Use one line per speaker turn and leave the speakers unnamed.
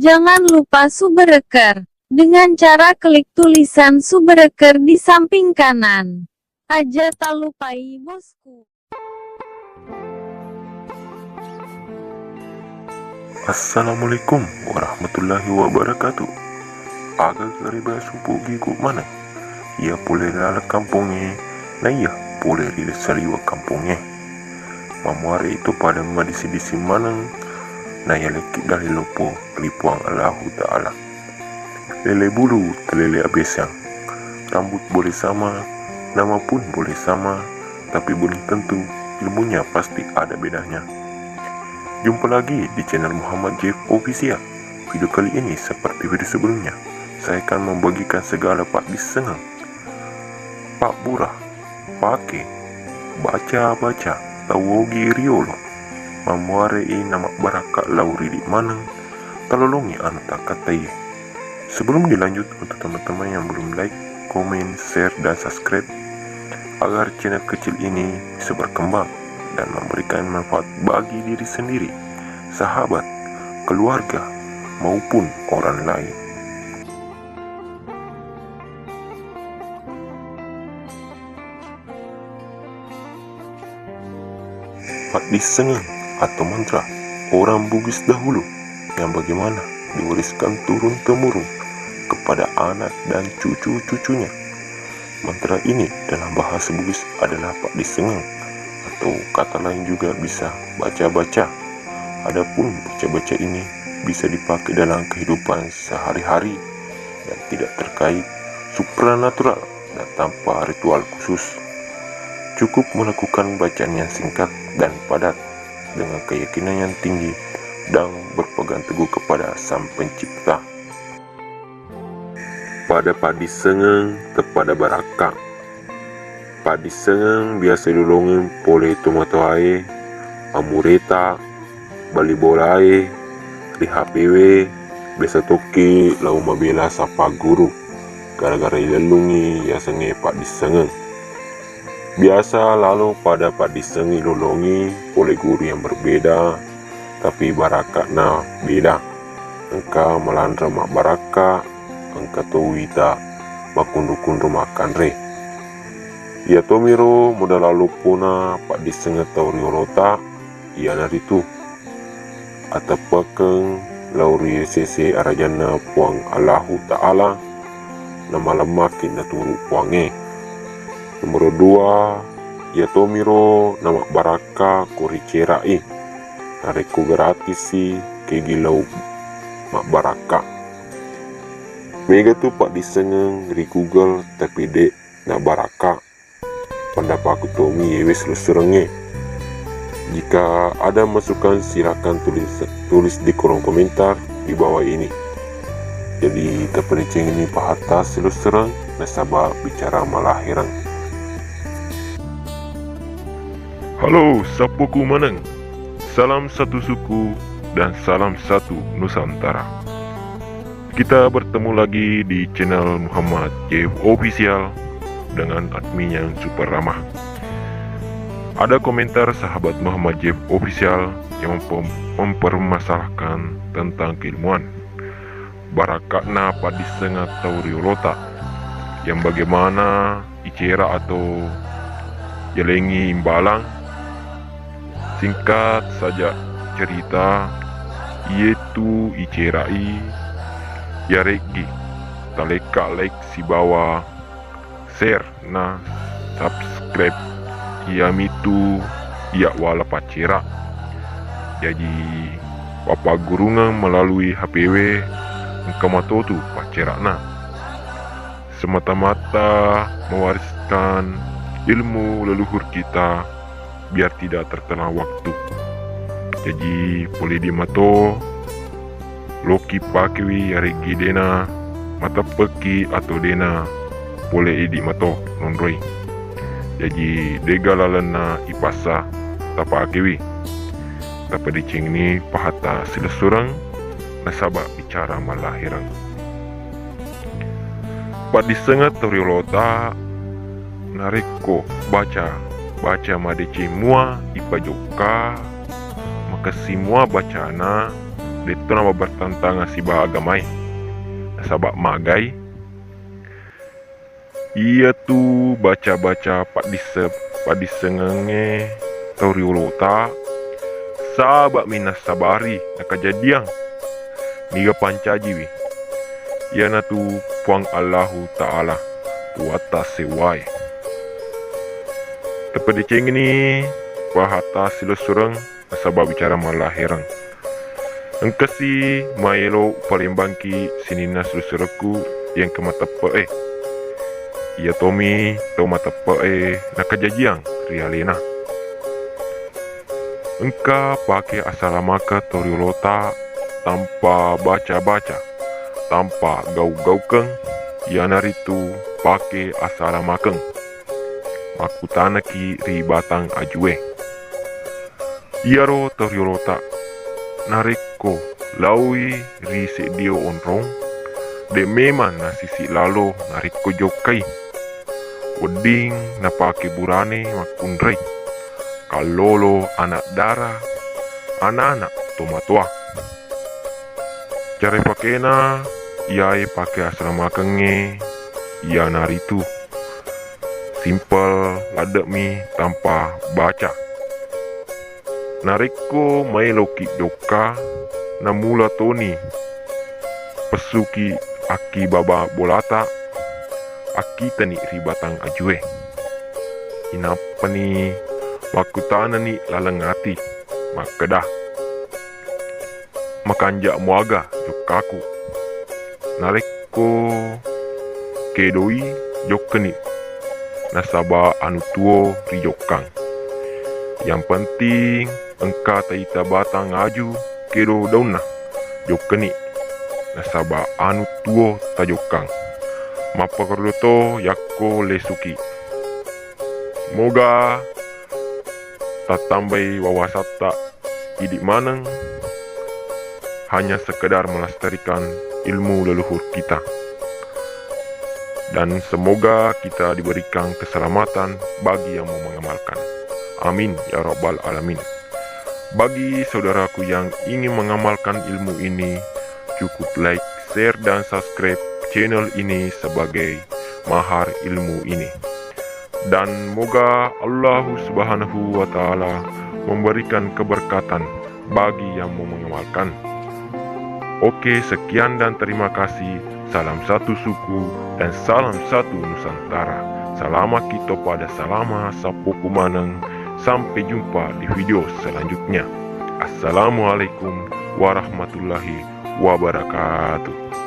Jangan lupa subscribe dengan cara klik tulisan subscribe di samping kanan. Aja tak lupai bosku.
Assalamualaikum warahmatullahi wabarakatuh. Agak kariba supu gigu mana? Ia boleh lala kampungnya, nah iya boleh rilis saliwa kampungnya. Mamuare itu pada madisi-disi manang, nah ya lekik dari lopo lipuang Allahu Ta'ala. Lele bulu telele abesang, rambut boleh sama, nama pun boleh sama, tapi belum tentu ilmunya pasti ada bedanya. Jumpa lagi di channel Muhammad Jeff Official. Video kali ini seperti video sebelumnya, saya akan membagikan segala pak disengang, pak burah, pake, baca-baca, tawogi riolo, mamuarei nama baraka lauri di manang, talolongi anu tak katai. Sebelum dilanjut, untuk teman-teman yang belum like, komen, share, dan subscribe, agar channel kecil ini bisa berkembang dan memberikan manfaat bagi diri sendiri, sahabat, keluarga, maupun orang lain. Pak disengeng atau mantra orang Bugis dahulu yang bagaimana diwariskan turun-temurun kepada anak dan cucu-cucunya. Mantra ini dalam bahasa Bugis adalah pak disengeng, atau kata lain juga bisa baca-baca. Adapun baca-baca ini bisa dipakai dalam kehidupan sehari-hari dan tidak terkait supranatural dan tanpa ritual khusus. Cukup melakukan bacaan yang singkat dan padat dengan keyakinan yang tinggi dan berpegang teguh kepada Sang Pencipta. Pada padi sengeng tepada baraka. Padi sengeng biasa dulungin pole tomatoae, amureta, balibolae, di HPW, biasa toki lau mabela sapa guru, gara-gara ilalungi ya senge padi sengeng. Biasa lalu pada padi sengeng lulungi pole guru yang berbeda, tapi baraka na beda. Engka melandra mak baraka, engka towita makundu-kundu makan re. Ya tomiro muda lalu puna pak disengat tauriolota ia naritu atapakeng lauri sese arajana puang Allahu Ta'ala nama lemakin naturu puange. Nomor 2, ya tomiro nama baraka kuri cerai nareku gratis si kegilau mak baraka. Mega tu pak disengeng di Google tapi dek na baraka. Pendapat aku Tommy yewes lusurenge. Jika ada masukan silakan tulis di kolom komentar di bawah ini. Jadi terpencing ini pahata selusureng nasabah bicara malahiran. Halo sapuku maneng, salam satu suku dan salam satu Nusantara. Kita bertemu lagi di channel Muhammad Jeff Official dengan admin yang super ramah. Ada komentar sahabat Muhammad Jeff Official yang mempermasalahkan tentang keilmuan barakakna padi sengat tauriolota yang bagaimana icera atau jelengi imbalang. Singkat saja cerita, yaitu icerai yaregi taleka like si bawah, share na subscribe iamitu ia wala pacera. Jadi papa gurungan melalui HPW engkamatotu pacera na semata-mata mewariskan ilmu leluhur kita biar tidak terkena waktu. Jadi boleh dimato loki pakewi yaregi dena mata peki atau dena boleh di mato nondroi. Jadi degalalana ipasa tapa akewi tapa dicing ni pahata silesurang nasaba bicara malahirang. Padi sengat tauriolota nareko baca madeci mua ipajoka maka simua bacana itu nama bertentangan si bagamai sabak magai ia tu baca-baca pak disengenge toriolota sabak minas sabari na kejadian niga pancaji wi ia na tu puang Allahu Ta'ala puata sewai tepat diceng ini pahata silo surang sabab bicara malah herang engkasi maelo palembangki sinina suruku yang kematape ia Tommy matape na kajajiang rialena engka pakai asalamaka toriolota tanpa baca-baca tanpa gau-gaukeng ia naritu pakai asalamakeng makutana ki ribatang ajue iaro toriolota nareko laui ri sedio onrong de memang na sisi lalo nariko jokai weding na pake burane makunrei kalolo anak dara anak-anak tomatua cara pakena iai pake asrama kenge ia naritu simple ladek mi tanpa baca nareko mailoki doka namula toni pesuki aki baba bolata aki tani ribatang ajue inapa ni makutana ni lalengati makedah makanja muaga jokaku nareko kedoi jokeni nasaba anu tuo rijokang yang penting engka taita batang aju kero dauna jokeni nasaba anu tuo tajokang mapakarloto yakko lesuki moga tatambai wawasata idik maneng hanya sekedar melestarikan ilmu leluhur kita dan semoga kita diberikan keselamatan bagi yang mau mengamalkan. Amin ya rabbal alamin. Bagi saudaraku yang ingin mengamalkan ilmu ini, cukup like, share, dan subscribe channel ini sebagai mahar ilmu ini. Dan moga Allah Subhanahu wa Ta'ala memberikan keberkatan bagi yang mau mengamalkan. Oke, sekian dan terima kasih. Salam satu suku dan salam satu Nusantara. Salama kita pada salama sapoku maneng. Sampai jumpa di video selanjutnya. Assalamualaikum warahmatullahi wabarakatuh.